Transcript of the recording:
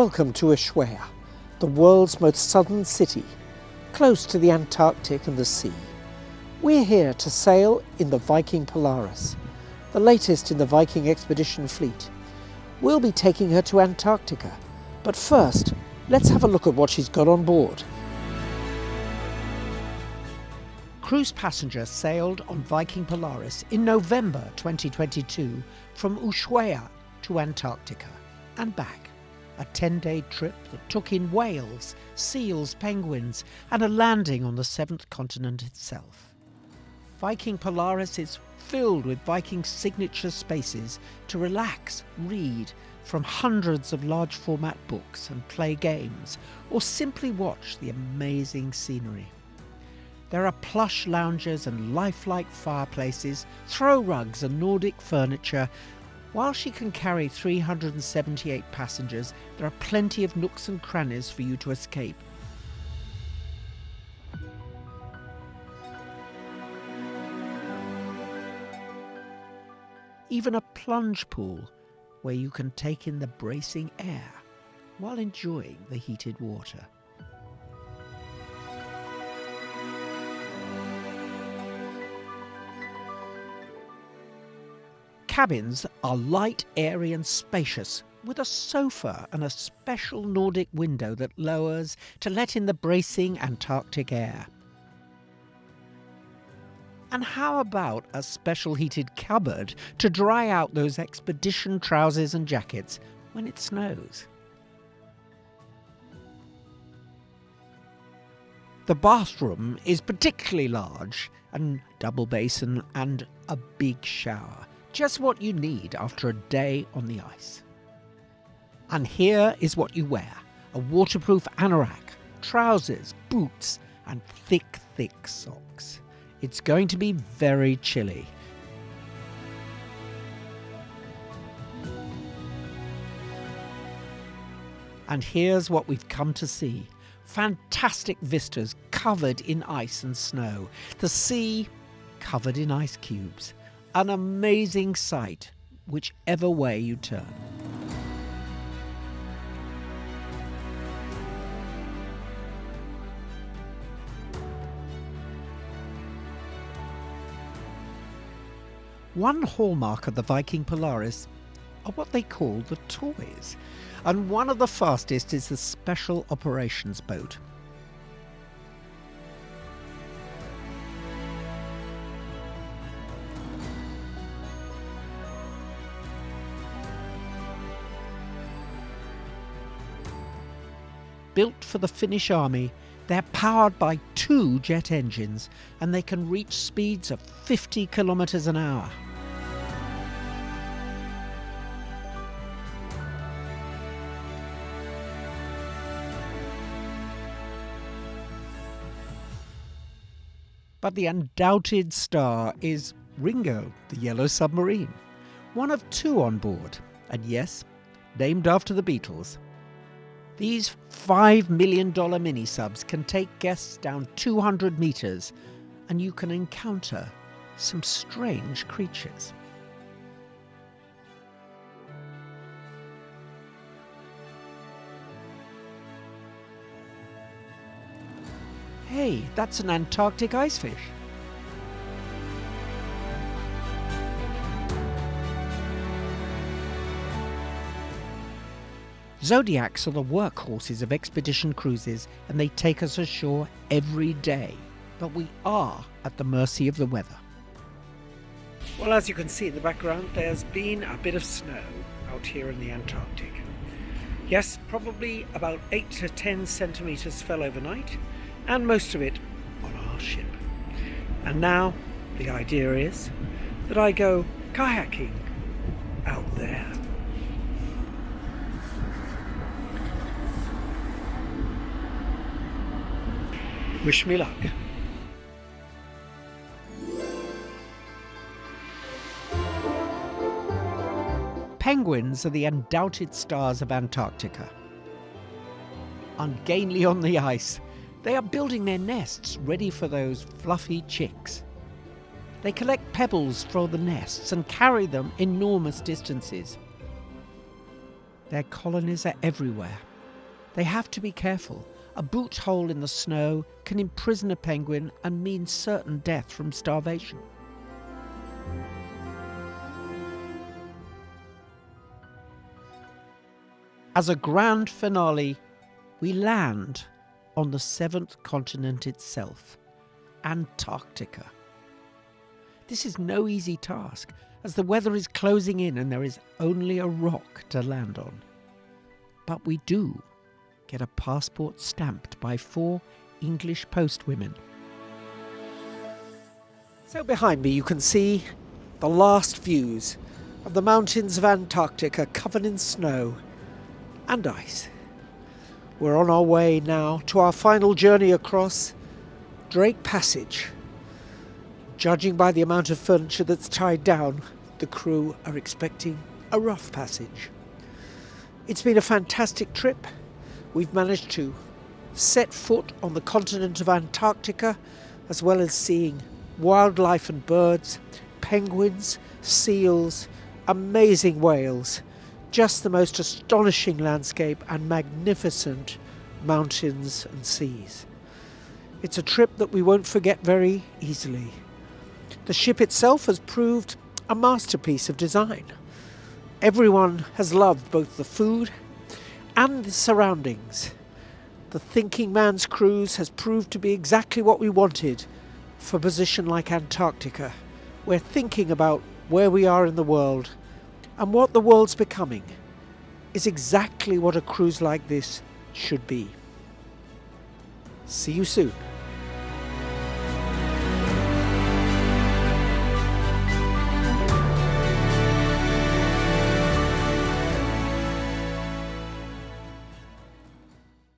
Welcome to Ushuaia, the world's most southern city, close to the Antarctic and the sea. We're here to sail in the Viking Polaris, the latest in the Viking expedition fleet. We'll be taking her to Antarctica, but first, let's have a look at what she's got on board. Cruise passengers sailed on Viking Polaris in November 2022 from Ushuaia to Antarctica and back. A 10-day trip that took in whales, seals, penguins, and a landing on the seventh continent itself. Viking Polaris is filled with Viking signature spaces to relax, read from hundreds of large format books and play games, or simply watch the amazing scenery. There are plush lounges and lifelike fireplaces, throw rugs and Nordic furniture. While she can carry 378 passengers, there are plenty of nooks and crannies for you to escape. Even a plunge pool where you can take in the bracing air while enjoying the heated water. Cabins are light, airy and spacious, with a sofa and a special Nordic window that lowers to let in the bracing Antarctic air. And how about a special heated cupboard to dry out those expedition trousers and jackets when it snows? The bathroom is particularly large, and double basin and a big shower. Just what you need after a day on the ice. And here is what you wear: a waterproof anorak, trousers, boots, and thick socks. It's going to be very chilly. And here's what we've come to see: fantastic vistas covered in ice and snow, the sea covered in ice cubes. An amazing sight, whichever way you turn. One hallmark of the Viking Polaris are what they call the toys, and one of the fastest is the Special Operations Boat. Built for the Finnish army, they're powered by 2 jet engines and they can reach speeds of 50 kilometers an hour. But the undoubted star is Ringo, the yellow submarine, one of 2 on board, and yes, named after the Beatles. These $5 million mini-subs can take guests down 200 meters, and you can encounter some strange creatures. Hey, that's an Antarctic icefish. Zodiacs are the workhorses of expedition cruises, and they take us ashore every day. But we are at the mercy of the weather. Well, as you can see in the background, there's been a bit of snow out here in the Antarctic. Yes, probably about 8 to 10 centimeters fell overnight, and most of it on our ship. And now the idea is that I go kayaking out there. Wish me luck. Penguins are the undoubted stars of Antarctica. Ungainly on the ice, they are building their nests ready for those fluffy chicks. They collect pebbles for the nests and carry them enormous distances. Their colonies are everywhere, They have to be careful. A boot hole in the snow can imprison a penguin and mean certain death from starvation. As a grand finale, we land on the seventh continent itself, Antarctica. This is no easy task, as the weather is closing in and there is only a rock to land on. But we do get a passport stamped by 4 English postwomen. So behind me you can see the last views of the mountains of Antarctica covered in snow and ice. We're on our way now to our final journey across Drake Passage. Judging by the amount of furniture that's tied down, the crew are expecting a rough passage. It's been a fantastic trip. We've managed to set foot on the continent of Antarctica, as well as seeing wildlife and birds, penguins, seals, amazing whales, just the most astonishing landscape and magnificent mountains and seas. It's a trip that we won't forget very easily. The ship itself has proved a masterpiece of design. Everyone has loved both the food and the surroundings. The thinking man's cruise has proved to be exactly what we wanted for a position like Antarctica. We're thinking about where we are in the world, and what the world's becoming is exactly what a cruise like this should be. See you soon.